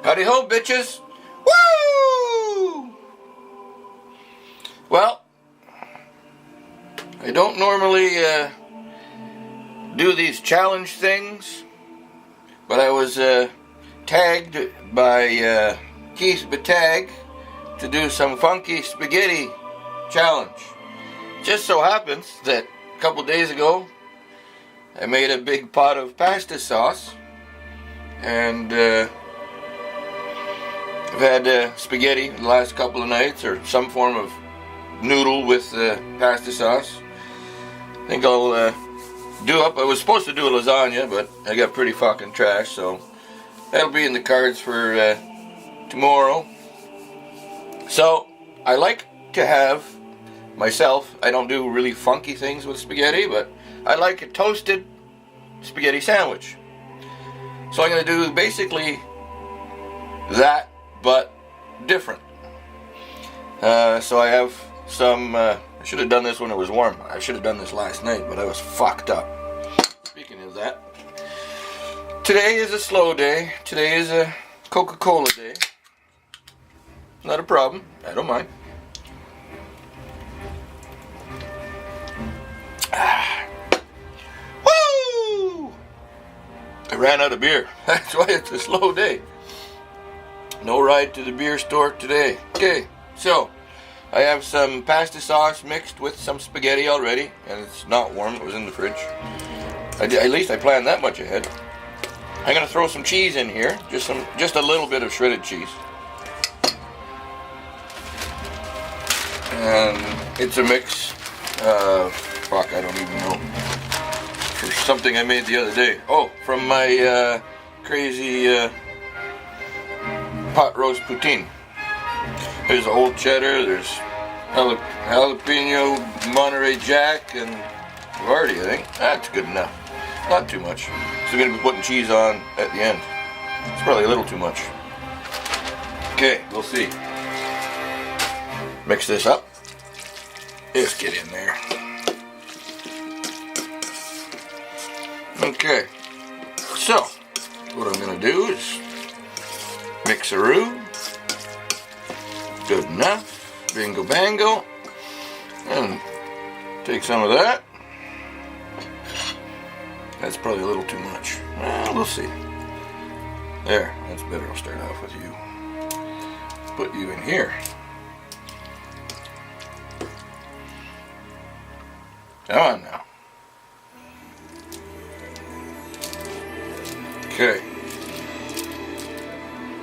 Howdy ho, bitches! Woo! Well, I don't normally do these challenge things, but I was tagged by Keith Bettag to do some funky spaghetti challenge. Just so happens that a couple days ago I made a big pot of pasta sauce, and I've had spaghetti the last couple of nights, or some form of noodle with pasta sauce. I think I'll do up. I was supposed to do a lasagna, but I got pretty fucking trash, so that'll be in the cards for tomorrow. So I like to have myself, I don't do really funky things with spaghetti, but I like a toasted spaghetti sandwich. So I'm going to do basically that, but different. So I have some, I should have done this when it was warm. I should have done this last night, but I was fucked up. Speaking of that, today is a slow day. Today is a Coca-Cola day. Not a problem. I don't mind. Woo! I ran out of beer. That's why it's a slow day. No ride to the beer store today. Okay, so I have some pasta sauce mixed with some spaghetti already, and it's not warm. It was in the fridge. At least I planned that much ahead. I'm gonna throw some cheese in here, just a little bit of shredded cheese, and it's a mix. Fuck, I don't even know. For something I made the other day. Oh, from my crazy pot roast poutine. There's old cheddar, there's jalapeno, Monterey Jack, and Vardy, I think. That's good enough. Not too much. So I'm going to be putting cheese on at the end. It's probably a little too much. Okay, we'll see. Mix this up. Just get in there. Okay. So, what I'm going to do is mix-a-roo. Good enough. Bingo bango. And take some of that. That's probably a little too much. We'll see. There, that's better. I'll start off with you. Put you in here. Come on now. Okay.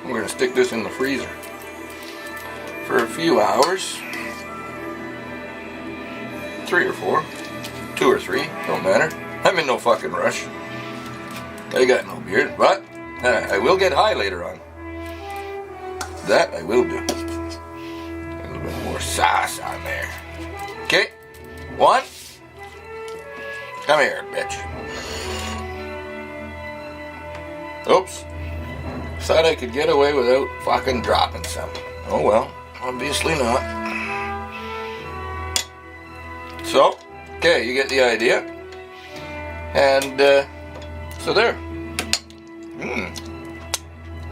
We're going to stick this in the freezer for a few hours. 3 or 4. 2 or 3. Don't matter. I'm in no fucking rush. I got no beard, but I will get high later on. That I will do. A little bit more sauce on there. Okay. 1. Come here, bitch. Oops. Thought I could get away without fucking dropping some. Oh well, obviously not. So, okay, you get the idea. And, so there.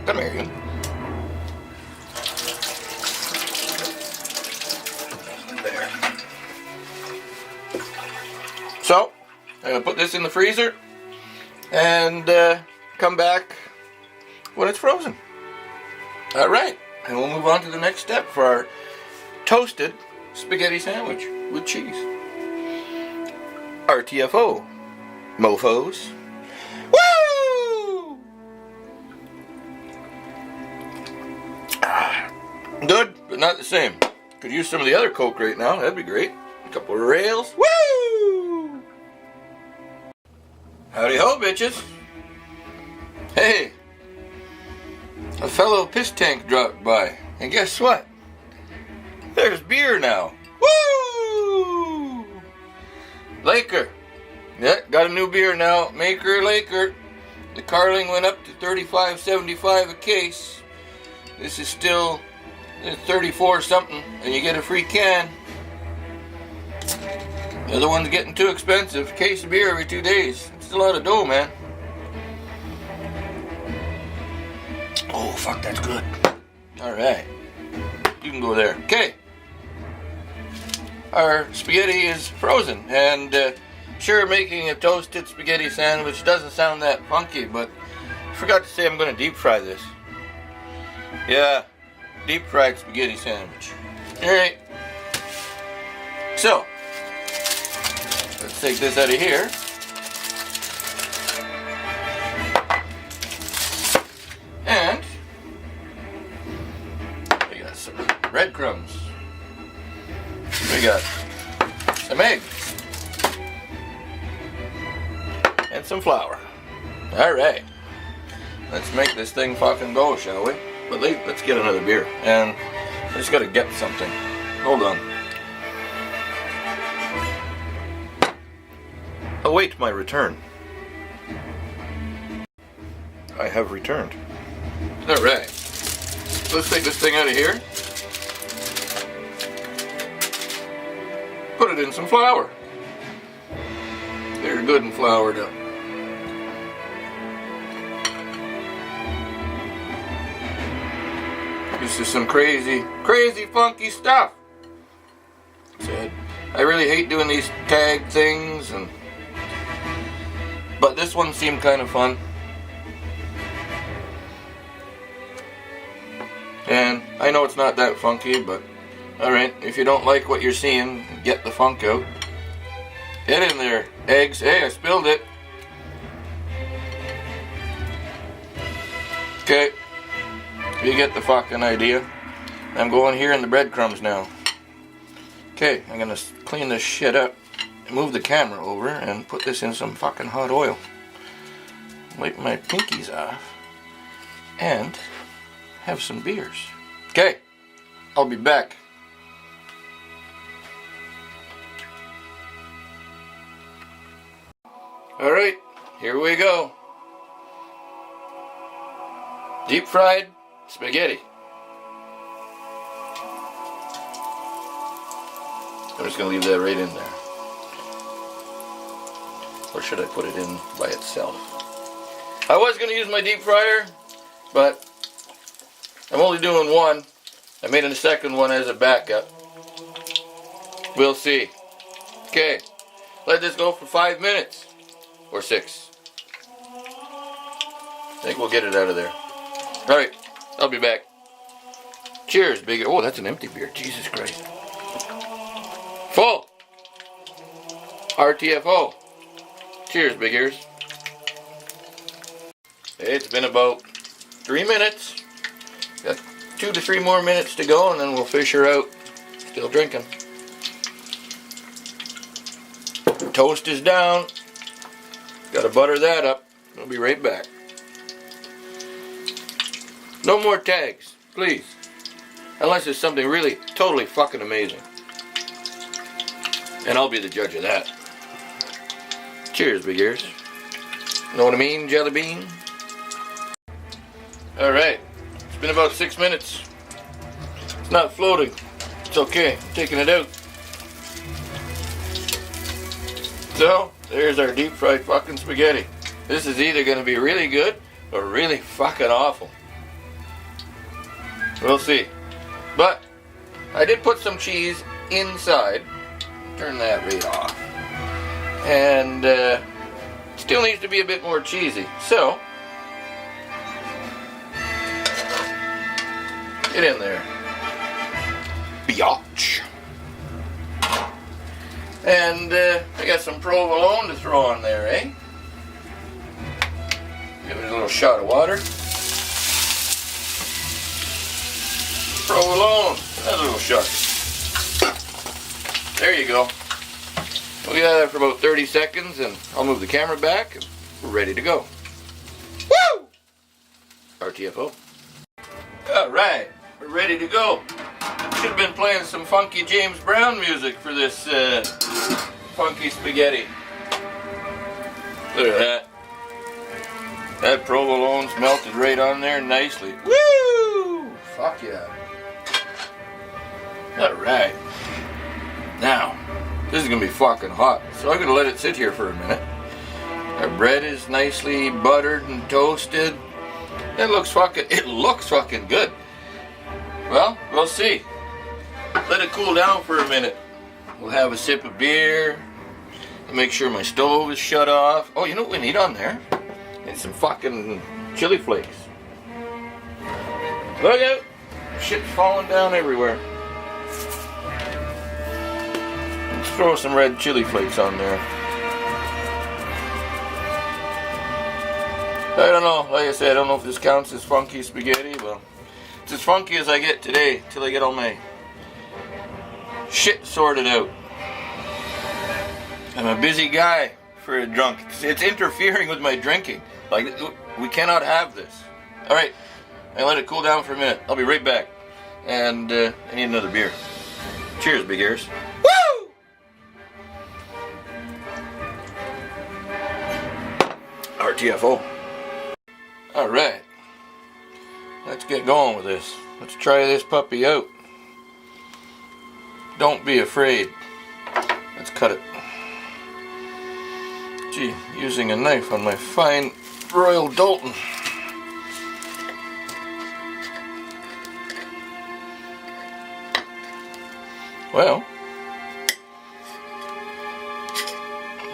Come here, you. There. So, I'm going to put this in the freezer and come back when it's frozen. Alright, and we'll move on to the next step for our toasted spaghetti sandwich with cheese. RTFO. Mofos. Woo! Good, but not the same. Could use some of the other Coke right now. That'd be great. A couple of rails. Woo! Howdy ho, bitches. Hey, a fellow piss tank dropped by, and guess what? There's beer now. Woo! Laker. Yeah, got a new beer now. Maker Laker. The Carling went up to $35.75 a case. This is still 34 something, and you get a free can. The other one's getting too expensive. Case of beer every 2 days. It's a lot of dough, man. Oh, fuck, that's good. Alright. You can go there. Okay. Our spaghetti is frozen, and sure, making a toasted spaghetti sandwich doesn't sound that funky, but I forgot to say I'm going to deep fry this. Yeah, deep fried spaghetti sandwich. Alright. So, let's take this out of here. And we got some breadcrumbs. We got some eggs. And some flour. Alright. Let's make this thing fucking go, shall we? But let's get another beer. And I just gotta get something. Hold on. Await my return. I have returned. Alright. Let's take this thing out of here. Put it in some flour. They're good and floured up. This is some crazy funky stuff. So I really hate doing these tag things, but this one seemed kind of fun. And I know it's not that funky, but alright, if you don't like what you're seeing, get the funk out. Get in there. Eggs. Hey, I spilled it. Okay. You get the fucking idea. I'm going here in the breadcrumbs now. Okay, I'm gonna clean this shit up, move the camera over, and put this in some fucking hot oil. Wipe my pinkies off, and have some beers. Okay, I'll be back. Alright, here we go. Deep fried spaghetti. I'm just going to leave that right in there. Or should I put it in by itself? I was going to use my deep fryer, but I'm only doing one. I made a second one as a backup. We'll see. Okay, let this go for 5 minutes. Or 6. I think we'll get it out of there. Alright, I'll be back. Cheers, big. Oh, that's an empty beer. Jesus Christ. Full. RTFO. Cheers, big ears. It's been about 3 minutes. Got 2 to 3 more minutes to go, and then we'll fish her out. Still drinking. Toast is down. Gotta butter that up. I'll be right back. No more tags, please. Unless it's something really, totally fucking amazing. And I'll be the judge of that. Cheers, big ears. Know what I mean, jelly bean? Alright. It's been about 6 minutes. It's not floating. It's okay. I'm taking it out. So, there's our deep fried fucking spaghetti. This is either going to be really good or really fucking awful. We'll see. But I did put some cheese inside. Turn that right off. And still needs to be a bit more cheesy. So get in there. Biatch. And I got some provolone to throw on there, eh? Give it a little shot of water. Provolone, a little shot. There you go. We'll get that for about 30 seconds, and I'll move the camera back, and we're ready to go. Woo! RTFO. Alright, we're ready to go. Should have been playing some funky James Brown music for this funky spaghetti. Look at that. That provolone's melted right on there nicely. Woo! Fuck yeah. Alright. Now, this is going to be fucking hot, so I'm going to let it sit here for a minute. Our bread is nicely buttered and toasted. It looks fucking good. Well, we'll see. Let it cool down for a minute. We'll have a sip of beer. Make sure my stove is shut off. Oh, you know what we need on there? And some fucking chili flakes. Look out! Shit's falling down everywhere. Let's throw some red chili flakes on there. I don't know, like I said, I don't know if this counts as funky spaghetti, but it's as funky as I get today, till I get all my shit sorted out. I'm a busy guy for a drunk. It's interfering with my drinking. Like, we cannot have this. Alright, I let it cool down for a minute. I'll be right back. And I need another beer. Cheers, big ears. Woo! RTFO. Alright. Let's get going with this. Let's try this puppy out. Don't be afraid. Let's cut it. Gee, using a knife on my fine Royal Dalton. Well,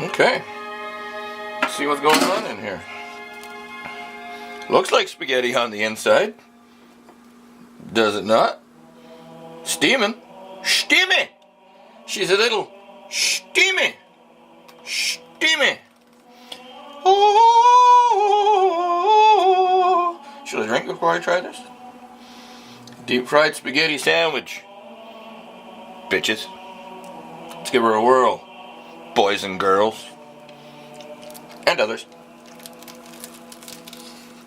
okay. Let's see what's going on in here. Looks like spaghetti on the inside. Does it not? Steaming. Steamy! She's a little steamy. Steamy. Oh, should I drink before I try this? Deep fried spaghetti sandwich. Bitches. Let's give her a whirl. Boys and girls. And others.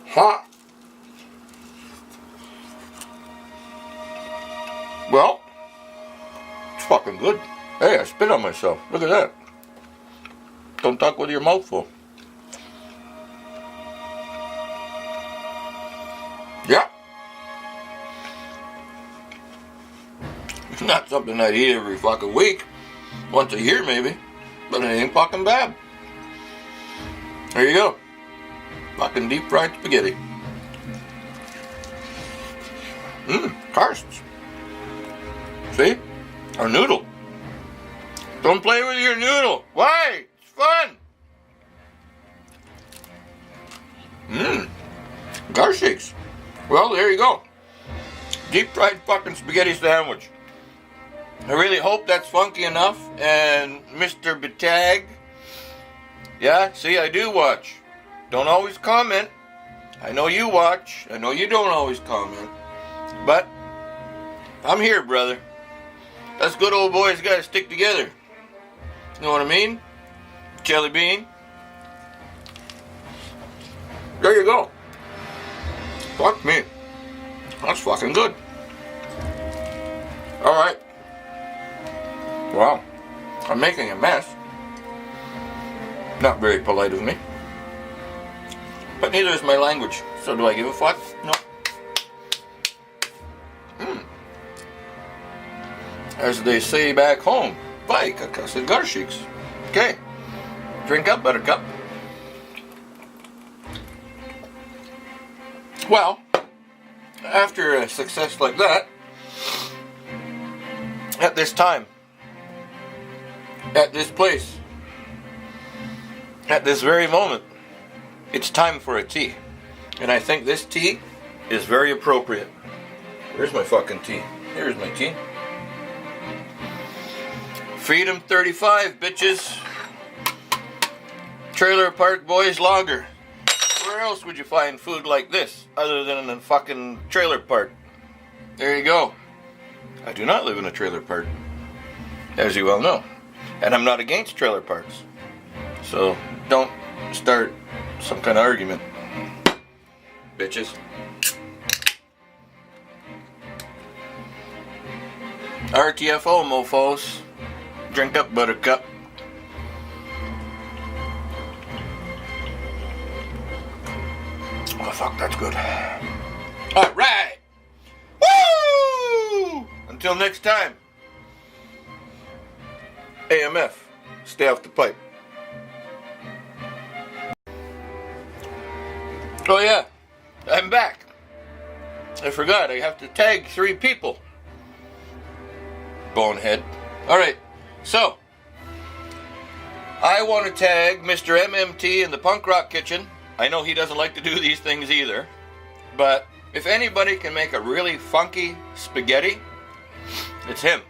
Hot. Well, it's fucking good. Hey, I spit on myself. Look at that. Don't talk with your mouth full. Yeah. It's not something I'd eat every fucking week. Once a year maybe. But it ain't fucking bad. There you go. Fucking deep fried spaghetti. Karsts. See? Our noodle. Don't play with your noodle. Why? It's fun. Garshakes. Well, there you go. Deep fried fucking spaghetti sandwich. I really hope that's funky enough. And Mr. Bettag. Yeah, see, I do watch. Don't always comment. I know you watch. I know you don't always comment. But I'm here, brother. Us good old boys gotta stick together. You know what I mean? Jelly bean. There you go. Fuck me. That's fucking good. Alright. Wow. I'm making a mess. Not very polite of me. But neither is my language. So do I give a fuck? No. As they say back home, bye, cussed garshiks. Okay. Drink up, buttercup. Well, after a success like that, at this time, at this place, at this very moment, it's time for a tea. And I think this tea is very appropriate. Where's my fucking tea? Here's my tea. Freedom 35, bitches. Trailer Park Boys Lager. Where else would you find food like this other than in a fucking trailer park? There you go. I do not live in a trailer park, as you well know. And I'm not against trailer parks. So don't start some kind of argument. Bitches. RTFO, mofos. Drink up, buttercup. Oh, fuck, that's good. Alright! Woo! Until next time. AMF. Stay off the pipe. Oh, yeah. I'm back. I forgot, I have to tag 3 people. Bonehead. Alright, so I want to tag Mr. MMT in the Punk Rock Kitchen. I know he doesn't like to do these things either, but if anybody can make a really funky spaghetti, it's him.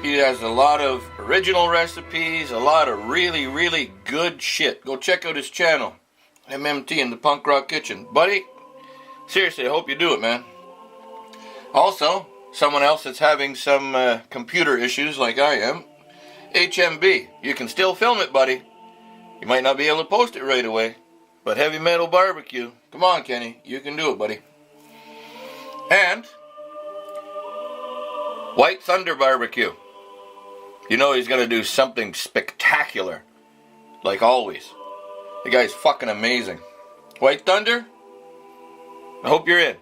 He has a lot of original recipes, a lot of really, really good shit. Go check out his channel, MMT in the Punk Rock Kitchen. Buddy, seriously, I hope you do it, man. Also, someone else that's having some computer issues like I am, HMB. You can still film it, buddy. You might not be able to post it right away, but Heavy Metal Barbecue. Come on, Kenny. You can do it, buddy. And White Thunder Barbecue. You know he's going to do something spectacular, like always. The guy's fucking amazing. White Thunder, I hope you're in.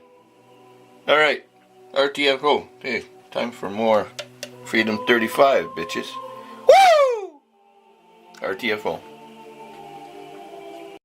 Alright, RTFO. Hey, time for more Freedom 35, bitches. Woo! RTFO.